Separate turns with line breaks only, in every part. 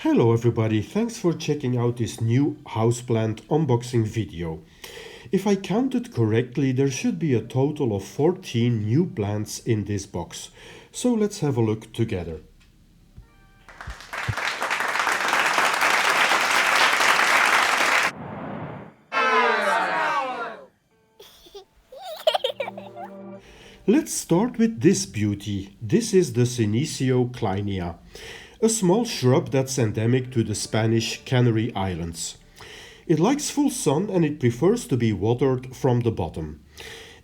Hello everybody, thanks for checking out this new houseplant unboxing video. If I counted correctly, there should be a total of 14 new plants in this box. So let's have a look together. Let's start with this beauty. This is the Senecio kleinia, a small shrub that's endemic to the Spanish Canary Islands. It likes full sun and it prefers to be watered from the bottom.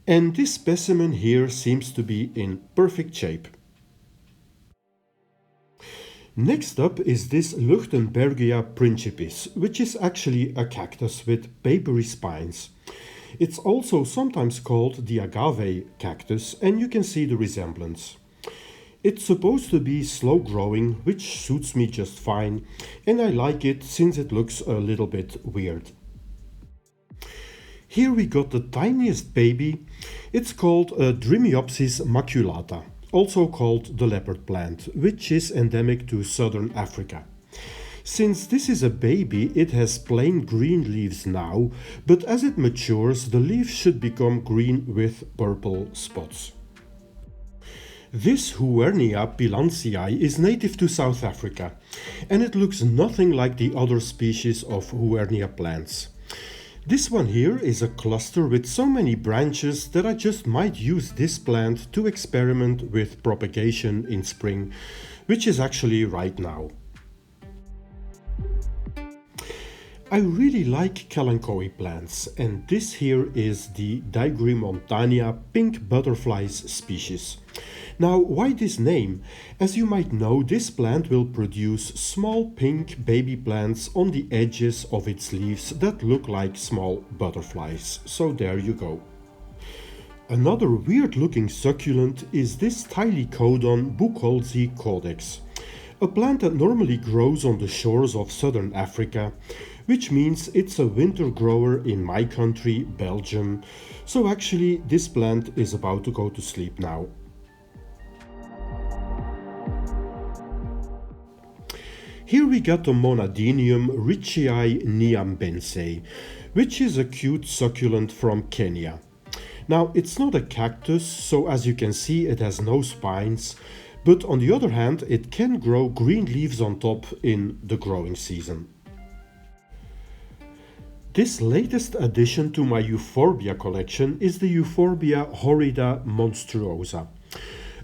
And this specimen here seems to be in perfect shape. Next up is this Leuchtenbergia principis, which is actually a cactus with papery spines. It's also sometimes called the agave cactus, and you can see the resemblance. It's supposed to be slow growing, which suits me just fine, and I like it since it looks a little bit weird. Here we got the tiniest baby. It's called a Drimiopsis maculata, also called the leopard plant, which is endemic to southern Africa. Since this is a baby, it has plain green leaves now, but as it matures, the leaves should become green with purple spots. This Huernia pillansii is native to South Africa, and it looks nothing like the other species of Huernia plants. This one here is a cluster with so many branches that I just might use this plant to experiment with propagation in spring, which is actually right now. I really like Kalanchoe plants, and this here is the daigremontania pink butterflies species. Now, why this name? As you might know, this plant will produce small pink baby plants on the edges of its leaves that look like small butterflies. So there you go. Another weird looking succulent is this Tylecodon buchholzi caudex, a plant that normally grows on the shores of southern Africa, which means it's a winter grower in my country, Belgium. So actually this plant is about to go to sleep now. Here we got the Monadenium ritchiei nyambense, which is a cute succulent from Kenya. Now it's not a cactus, so as you can see it has no spines, but on the other hand it can grow green leaves on top in the growing season. This latest addition to my Euphorbia collection is the Euphorbia horrida monstruosa.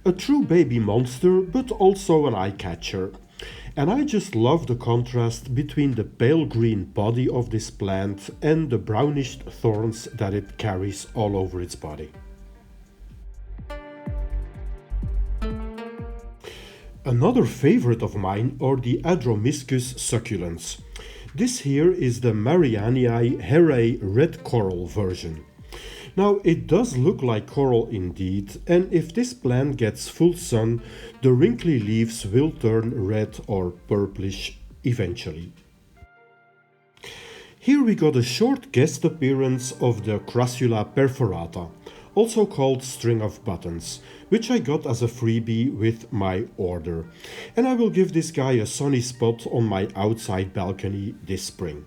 A true baby monster, but also an eye-catcher. And I just love the contrast between the pale green body of this plant and the brownish thorns that it carries all over its body. Another favorite of mine are the Adromischus succulents. This here is the marianiae herrei red coral version. Now it does look like coral indeed, and if this plant gets full sun, the wrinkly leaves will turn red or purplish eventually. Here we got a short guest appearance of the Crassula perforata, also called string of buttons, which I got as a freebie with my order. And I will give this guy a sunny spot on my outside balcony this spring.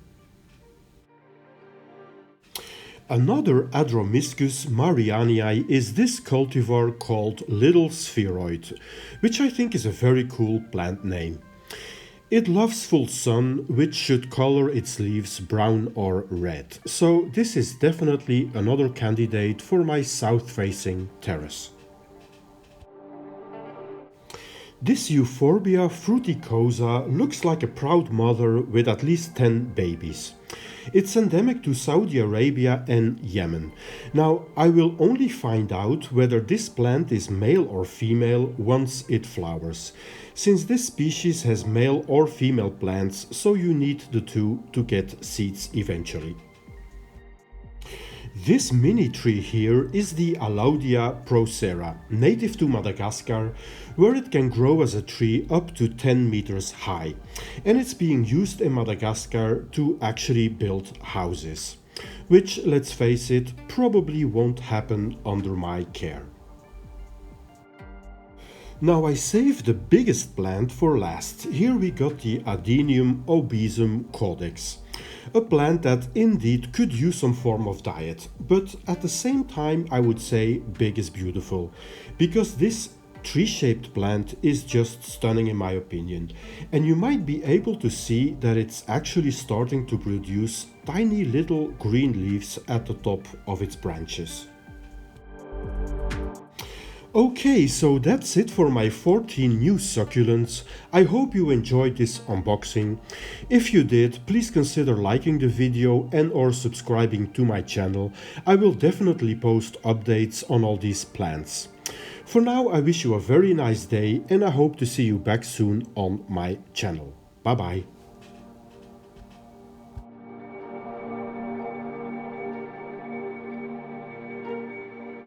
Another Adromischus marianiae is this cultivar called Little Spheroid, which I think is a very cool plant name. It loves full sun, which should color its leaves brown or red, so this is definitely another candidate for my south-facing terrace. This Euphorbia fructosa looks like a proud mother with at least 10 babies. It's endemic to Saudi Arabia and Yemen. Now, I will only find out whether this plant is male or female once it flowers, since this species has male or female plants, so you need the two to get seeds eventually. This mini tree here is the Alluaudia procera, native to Madagascar, where it can grow as a tree up to 10 meters high, and it's being used in Madagascar to actually build houses, which, let's face it, probably won't happen under my care. Now I saved the biggest plant for last. Here we got the Adenium obesum caudex. A plant that indeed could use some form of diet, but at the same time I would say big is beautiful, because this tree-shaped plant is just stunning in my opinion, and you might be able to see that it's actually starting to produce tiny little green leaves at the top of its branches. Okay, so that's it for my 14 new succulents. I hope you enjoyed this unboxing. If you did, please consider liking the video and or subscribing to my channel. I will definitely post updates on all these plants. For now, I wish you a very nice day and I hope to see you back soon on my channel. Bye bye.